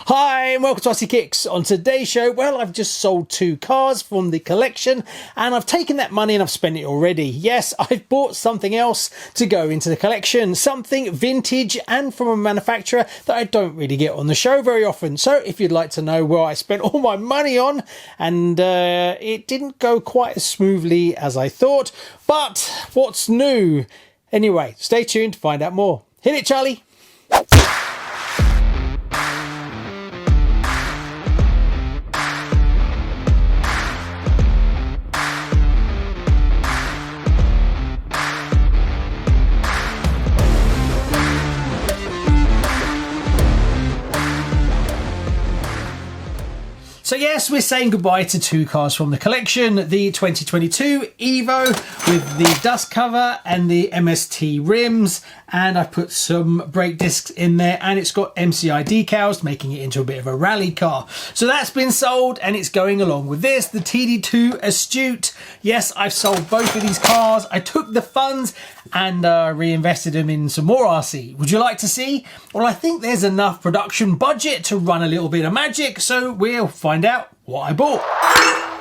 Hi and welcome to RCKicks. On today's show, well, I've just sold 2 cars from the collection and I've taken that money and I've spent it already. Yes, I've bought something else to go into the collection, something vintage and from a manufacturer that I don't really get on the show very often. So if you'd like to know where I spent all my money on, and it didn't go quite as smoothly as I thought, but what's new? Anyway, stay tuned to find out more. Hit it, Charlie. So yes, we're saying goodbye to 2 cars from the collection. The 2022 Evo with the dust cover and the MST rims. And I've put some brake discs in there and it's got MCI decals, making it into a bit of a rally car. So that's been sold and it's going along with this, the TD2 Astute. Yes, I've sold both of these cars. I took the funds and reinvested them in some more RC. Would you like to see? Well, I think there's enough production budget to run a little bit of magic, so we'll find out what I bought.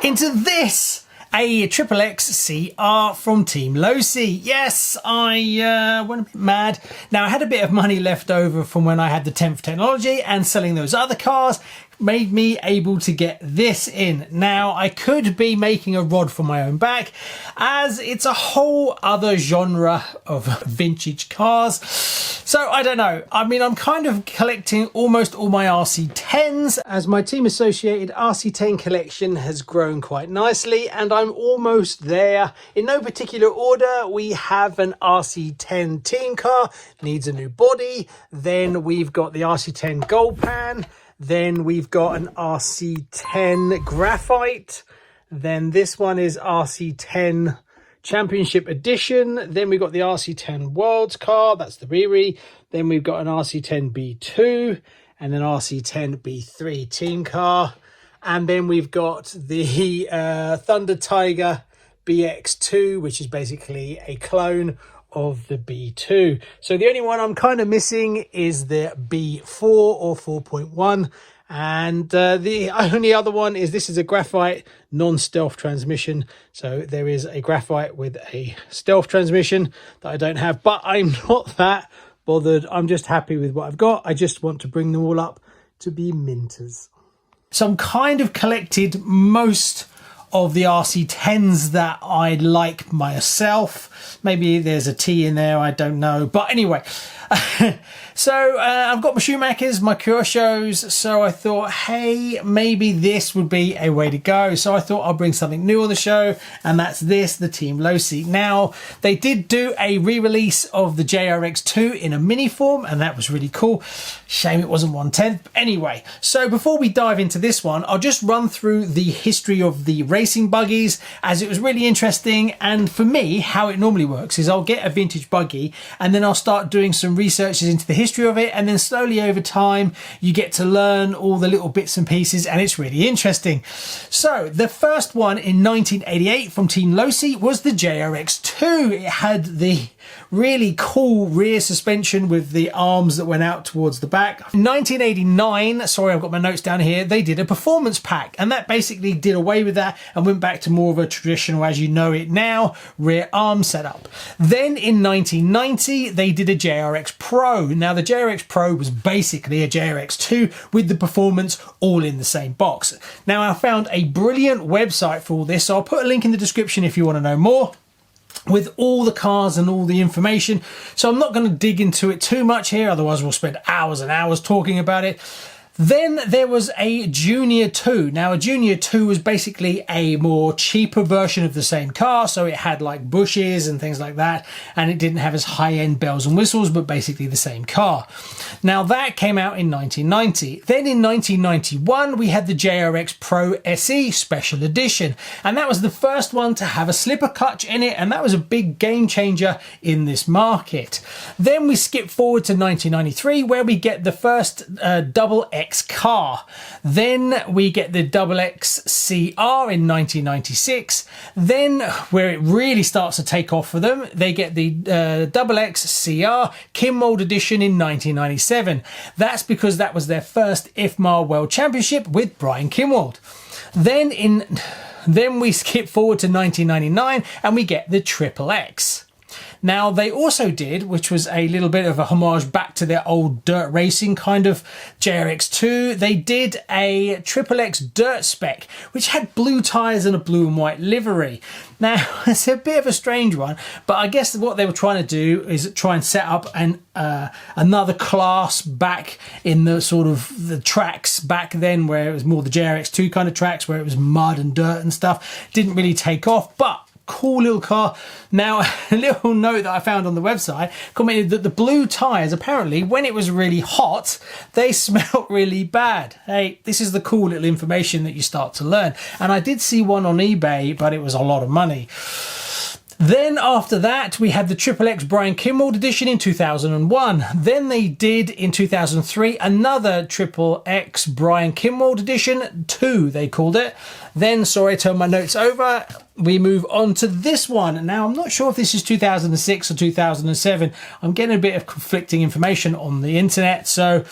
Into this, a XXXCR from Team Losi. Yes, I went a bit mad. Now, I had a bit of money left over from when I had the 10th technology, and selling those other cars made me able to get this in. Now, I could be making a rod for my own back, as it's a whole other genre of vintage cars. So I don't know. I mean, I'm kind of collecting almost all my RC10s, as my team associated RC10 collection has grown quite nicely, and I'm almost there. In no particular order, we have an RC10 team car, needs a new body. Then we've got the RC10 Gold Pan. Then we've got an RC10 Graphite. Then this one is RC10 Championship Edition. Then we've got the RC10 Worlds car. That's the Riri. Then we've got an RC10 B2 and an RC10 B3 team car. And then we've got the Thunder Tiger BX2, which is basically a clone of the B2. So the only one I'm kind of missing is the B4 or 4.1, and the only other one is this is a graphite non-stealth transmission. So there is a graphite with a stealth transmission that I don't have, but I'm not that bothered. I'm just happy with what I've got. I just want to bring them all up to be minters. So I'm kind of collected most of the RC10s that I like myself. Maybe there's a T in there, I don't know. But anyway, so I've got my Schumachers, my Curchos, so I thought, hey, maybe this would be a way to go. So I thought I'll bring something new on the show, and that's this, the Team Losi. Now, they did do a re-release of the JRX2 in a mini form, and that was really cool. Shame it wasn't 1/10. Anyway, so before we dive into this one, I'll just run through the history of the racing buggies, as it was really interesting. And for me, how it normally works is I'll get a vintage buggy and then I'll start doing some researches into the history of it, and then slowly over time you get to learn all the little bits and pieces, and it's really interesting. So the first one in 1988 from Team Losi was the JRX2. It had the really cool rear suspension with the arms that went out towards the back. In 1989, sorry, I've got my notes down here, they did a performance pack, and that basically did away with that and went back to more of a traditional, as you know it now, rear arm setup. Then in 1990, they did a JRX Pro. Now the JRX Pro was basically a JRX2 with the performance all in the same box. Now I found a brilliant website for all this, so I'll put a link in the description if you want to know more, with all the cars and all the information. So I'm not going to dig into it too much here, otherwise we'll spend hours and hours talking about it. Then there was a Junior 2. Now a Junior 2 was basically a more cheaper version of the same car, so it had like bushes and things like that, and it didn't have as high-end bells and whistles, but basically the same car. Now that came out in 1990. Then in 1991 we had the JRX Pro SE Special Edition, and that was the first one to have a slipper clutch in it, and that was a big game changer in this market. Then we skip forward to 1993, where we get the first double X car. Then we get the XXXCR in 1996. Then where it really starts to take off for them, they get the XXXCR Kim Mold Edition in 1997. 1997. That's because that was their first IFMAR World Championship with Brian Kinwald. Then we skip forward to 1999 and we get the XXX. Now, they also did, which was a little bit of a homage back to their old dirt racing kind of JRX2, they did a XXX dirt spec, which had blue tyres and a blue and white livery. Now, it's a bit of a strange one, but I guess what they were trying to do is try and set up another class back in the sort of the tracks back then, where it was more the JRX2 kind of tracks, where it was mud and dirt and stuff. Didn't really take off, but cool little car. Now, a little note that I found on the website commented that the blue tyres, apparently, when it was really hot, they smelled really bad. Hey, this is the cool little information that you start to learn. And I did see one on eBay, but it was a lot of money. Then after that, we had the XXX Brian Kinwald edition in 2001. Then they did, in 2003, another XXX Brian Kinwald edition 2, they called it. Then, sorry, I turned my notes over. We move on to this one. Now, I'm not sure if this is 2006 or 2007. I'm getting a bit of conflicting information on the internet, so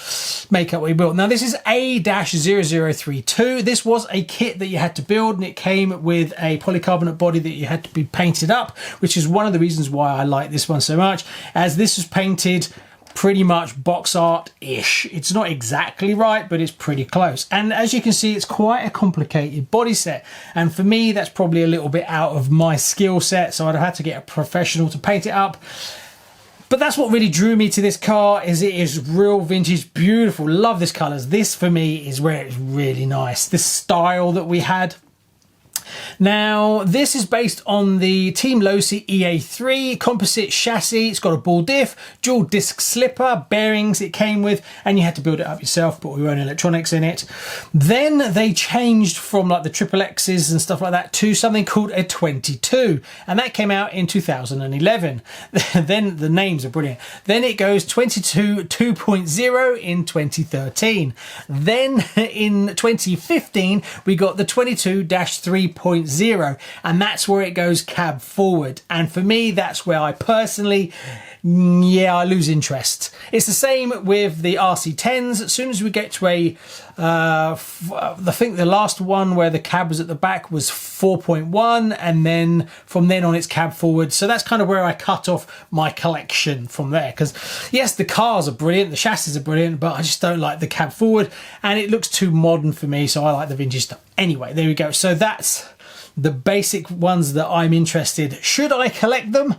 make up what you built. Now, this is A-0032. This was a kit that you had to build, and it came with a polycarbonate body that you had to be painted up, which is one of the reasons why I like this one so much, as this was painted pretty much box art-ish. It's not exactly right, but it's pretty close. And as you can see, it's quite a complicated body set. And for me, that's probably a little bit out of my skill set, so I'd have had to get a professional to paint it up. But that's what really drew me to this car, is it is real vintage, beautiful, love this colours. This for me is where it's really nice. This style that we had. Now, this is based on the Team Losi EA3 composite chassis. It's got a ball diff, dual disc slipper, bearings it came with, and you had to build it up yourself, but we own electronics in it. Then they changed from like the XXXs and stuff like that to something called a 22, and that came out in 2011. Then the names are brilliant. Then it goes 22 2.0 in 2013. Then in 2015, we got the 22-3.0, and that's where it goes cab forward. And for me, that's where I personally, I lose interest. It's the same with the RC10s. As soon as we get to I think the last one where the cab was at the back was 4.1, and then from then on it's cab forward. So that's kind of where I cut off my collection from there, because yes, the cars are brilliant, the chassis are brilliant, but I just don't like the cab forward, and it looks too modern for me, so I like the vintage stuff. Anyway, there we go. So that's the basic ones that I'm interested. Should I collect them?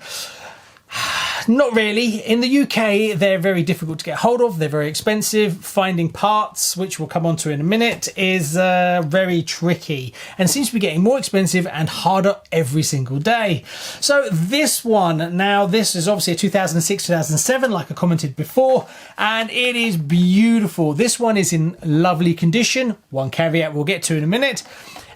Not really. In the UK, they're very difficult to get hold of. They're very expensive. Finding parts, which we'll come on to in a minute, is very tricky, and seems to be getting more expensive and harder every single day. So this one, now this is obviously a 2006-2007, like I commented before, and it is beautiful. This one is in lovely condition. One caveat we'll get to in a minute.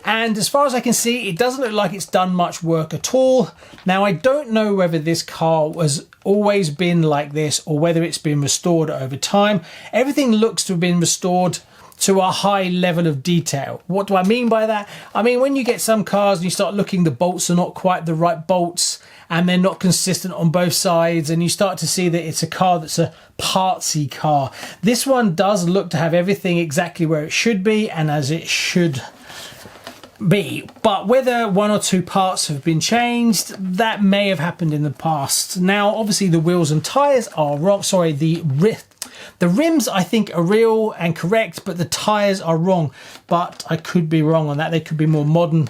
And as far as I can see, it doesn't look like it's done much work at all. Now, I don't know whether this car has always been like this or whether it's been restored over time. Everything looks to have been restored to a high level of detail. What do I mean by that? I mean, when you get some cars and you start looking, the bolts are not quite the right bolts and they're not consistent on both sides, and you start to see that it's a car that's a partsy car. This one does look to have everything exactly where it should be and as it should be, but whether one or two parts have been changed, that may have happened in the past. Now, obviously, the wheels and tyres are wrong. Sorry, the rims I think are real and correct, but the tyres are wrong. But I could be wrong on that. They could be more modern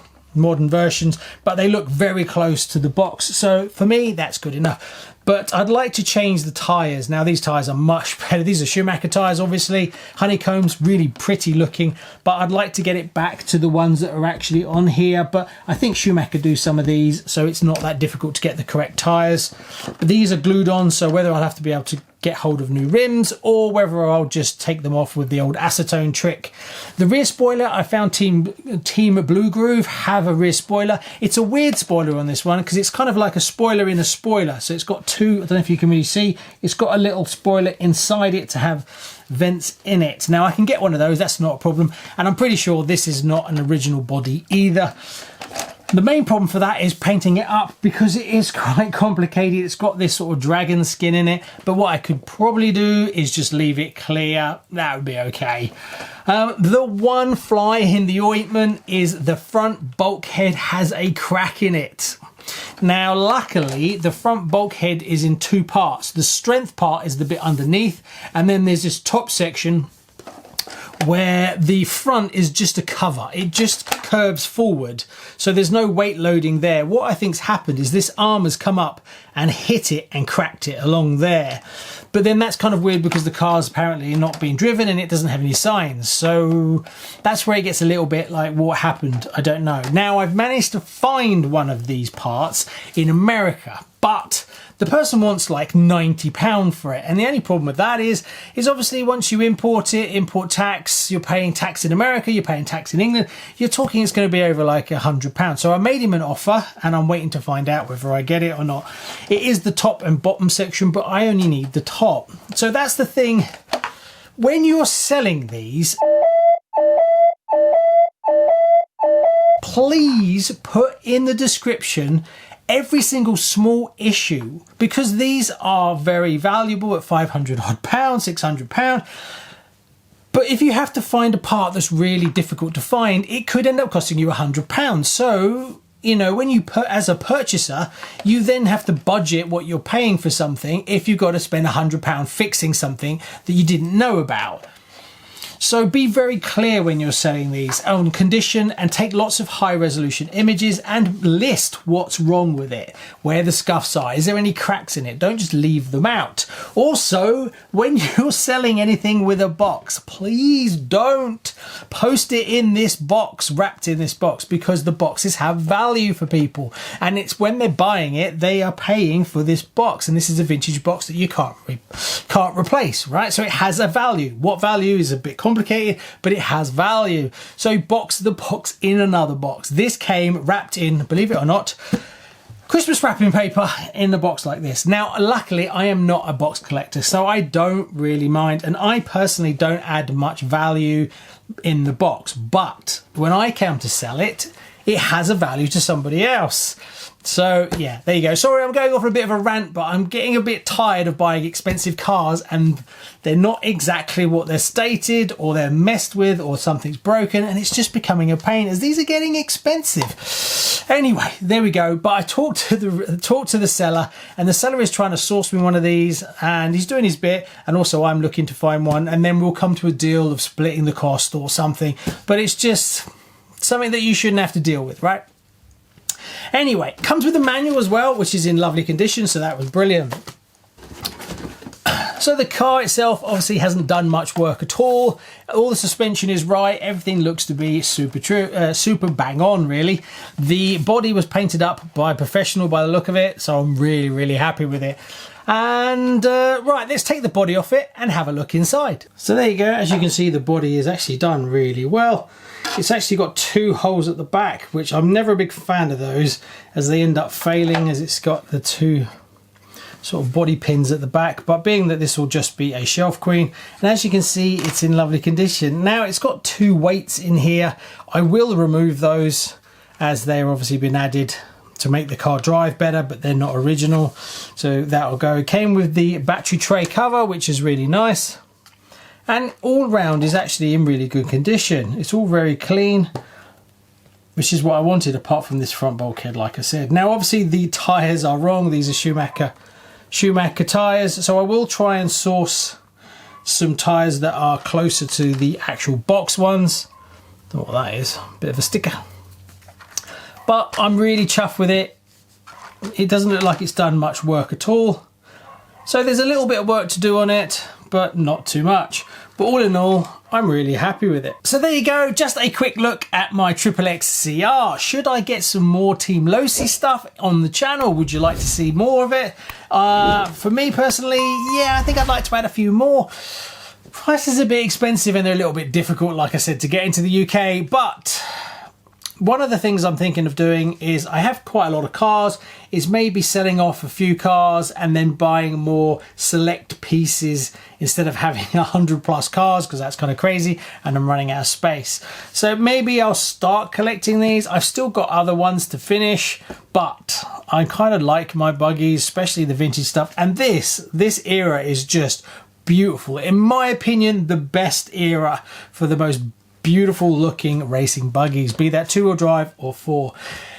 versions, but they look very close to the box. So for me, that's good enough. But I'd like to change the tyres. Now, these tyres are much better. These are Schumacher tyres, obviously. Honeycombs, really pretty looking. But I'd like to get it back to the ones that are actually on here. But I think Schumacher do some of these, so it's not that difficult to get the correct tyres. But these are glued on, so whether I'll have to be able to get hold of new rims or whether I'll just take them off with the old acetone trick. The rear spoiler, I found Team Blue Groove have a rear spoiler. It's a weird spoiler on this one because it's kind of like a spoiler in a spoiler. So it's got two, I don't know if you can really see, it's got a little spoiler inside it to have vents in it. Now I can get one of those, that's not a problem. And I'm pretty sure this is not an original body either. The main problem for that is painting it up because it is quite complicated. It's got this sort of dragon skin in it, but what I could probably do is just leave it clear. That would be okay. The one fly in the ointment is the front bulkhead has a crack in it. Now, luckily, the front bulkhead is in two parts. The strength part is the bit underneath, and then there's this top section where the front is just a cover. It just curves forward, so there's no weight loading there. What I think's happened is this arm has come up and hit it and cracked it along there. But then that's kind of weird because the car's apparently not being driven and it doesn't have any signs. So that's where it gets a little bit like, what happened? I don't know. Now, I've managed to find one of these parts in America, but the person wants like £90 for it. And the only problem with that is obviously once you import it, import tax, you're paying tax in America, you're paying tax in England, you're talking it's going to be over like £100. So I made him an offer and I'm waiting to find out whether I get it or not. It is the top and bottom section, but I only need the top. So that's the thing. When you're selling these, please put in the description every single small issue, because these are very valuable at £500 odd, £600. But if you have to find a part that's really difficult to find, it could end up costing you £100. So, you know, when you put as a purchaser, you then have to budget what you're paying for something if you've got to spend £100 fixing something that you didn't know about. So be very clear when you're selling these on condition and take lots of high resolution images and list what's wrong with it, where the scuffs are, is there any cracks in it? Don't just leave them out. Also, when you're selling anything with a box, please don't post it in this box, wrapped in this box, because the boxes have value for people. And it's when they're buying it, they are paying for this box. And this is a vintage box that you can't replace, right? So it has a value. What value is a bit complicated, but it has value. So box the box in another box. This came wrapped in, believe it or not, Christmas wrapping paper in a box like this. Now, luckily, I am not a box collector, so I don't really mind, and I personally don't add much value in the box. But when I come to sell it, it has a value to somebody else. So yeah, there you go. Sorry, I'm going off on a bit of a rant, but I'm getting a bit tired of buying expensive cars and they're not exactly what they're stated, or they're messed with, or something's broken, and it's just becoming a pain as these are getting expensive. Anyway, there we go. But I talked to the seller, and the seller is trying to source me one of these, and he's doing his bit, and also I'm looking to find one, and then we'll come to a deal of splitting the cost or something. But it's just something that you shouldn't have to deal with, right? Anyway, comes with a manual as well, which is in lovely condition, so that was brilliant. So the car itself obviously hasn't done much work at all. All the suspension is right. Everything looks to be super bang on, really. The body was painted up by a professional by the look of it, so I'm really, really happy with it. And right, let's take the body off it and have a look inside. So there you go. As you can see, the body is actually done really well. It's actually got two holes at the back, which I'm never a big fan of those, as they end up failing, as it's got the two sort of body pins at the back. But being that this will just be a shelf queen, and as you can see, it's in lovely condition. Now, it's got two weights in here. I will remove those, as they're obviously been added to make the car drive better, but they're not original, so that'll go. It came with the battery tray cover, which is really nice. And all round is actually in really good condition. It's all very clean, which is what I wanted, apart from this front bulkhead, like I said. Now, obviously, the tyres are wrong. These are Schumacher tyres, so I will try and source some tyres that are closer to the actual box ones. Don't know what that is, bit of a sticker. But I'm really chuffed with it. It doesn't look like it's done much work at all. So there's a little bit of work to do on it, but not too much. But all in all, I'm really happy with it. So there you go, just a quick look at my XXXCR. Should I get some more Team Losi stuff on the channel? Would you like to see more of it? For me personally, yeah, I think I'd like to add a few more. Prices are a bit expensive and they're a little bit difficult, like I said, to get into the UK, but one of the things I'm thinking of doing is I have quite a lot of cars, is maybe selling off a few cars and then buying more select pieces instead of having 100+ cars, because that's kind of crazy and I'm running out of space. So maybe I'll start collecting these. I've still got other ones to finish, but I kind of like my buggies, especially the vintage stuff. And this era is just beautiful. In my opinion, the best era for the most beautiful looking racing buggies, be that 2-wheel drive or 4.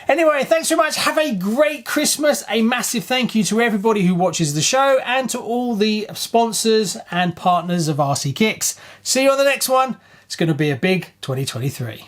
Anyway, thanks very much. Have a great Christmas. A massive thank you to everybody who watches the show and to all the sponsors and partners of RC Kicks. See you on the next one. It's going to be a big 2023.